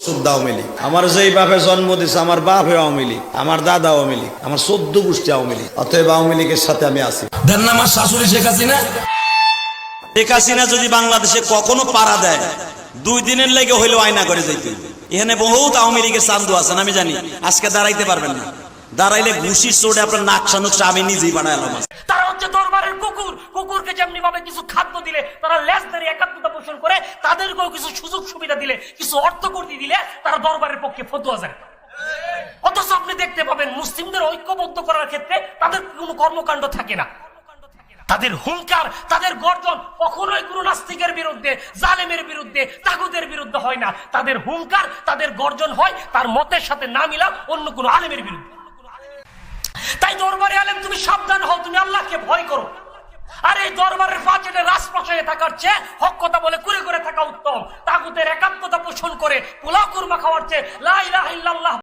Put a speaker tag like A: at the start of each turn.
A: শুদ্ধ আওয়ামী লীগ। আমার যেই বাপে জন্ম দিছে, আমার বাপ আওয়ামী লীগ, আমার দাদা আওয়ামী লীগ, আমার 14 গোষ্ঠী আওয়ামী লীগ। অতএব আওয়ামী লীগের সাথে আমি আছি।
B: দেন না আমার শাশুড়ি শেখ হাসিনা।
C: শেখ হাসিনা যদি বাংলাদেশে কখনো পাড়া দেয়, 2 দিনের লেগে হইলেও আয়না করে যাইতে। এখানে বহুত আওয়ামী লীগের চান্দু আছেন, আমি জানি। আজকে দাঁড়াইতে পারবেন না, দাঁড়াইলে ঘুষির চোটে আপনার নাকশা নুকশা আমি নিজেই বানাইলাম।
D: তারা হচ্ছে দরবারের কুকুর। কুকুরকে যেমনি ভাবে কিছু খাদ্য দিলে তারা লেজ ধরে একাত্মতা পোষণ করে, তাদেরকেও কিছু সুযোগ সুবিধা দিলে, কিছু অর্থ করতে দিলে তারা দরবারের পক্ষে ফতোয়া যায়। অথচ আপনি দেখতে পাবেন মুসলিমদের ঐক্যবদ্ধ করার ক্ষেত্রে তাদের কোনো কর্মকাণ্ড থাকে না। তাদের হুঙ্কার, তাদের গর্জন কখনোই কোনো নাস্তিকের বিরুদ্ধে, জালেমের বিরুদ্ধে, তাগুতের বিরুদ্ধে হয় না। তাদের হুঙ্কার, তাদের গর্জন হয় তার মতের সাথে না মিলা অন্য কোনো আলেমের বিরুদ্ধে। তাই দরবারে আলেম, তুমি সাবধান হও, তুমি আল্লাহকে ভয় করো। আর এই দরবারের পাঁচেটে রাজপ্রাসাদে থাকার চেয়ে হক কথা বলে করে করে থাকা উত্তম। তাগুতের একাত্মতা পোষণ করে পোলাও কুরমা খাওয়ার চেয়ে লা ইলাহা ইল্লাল্লাহ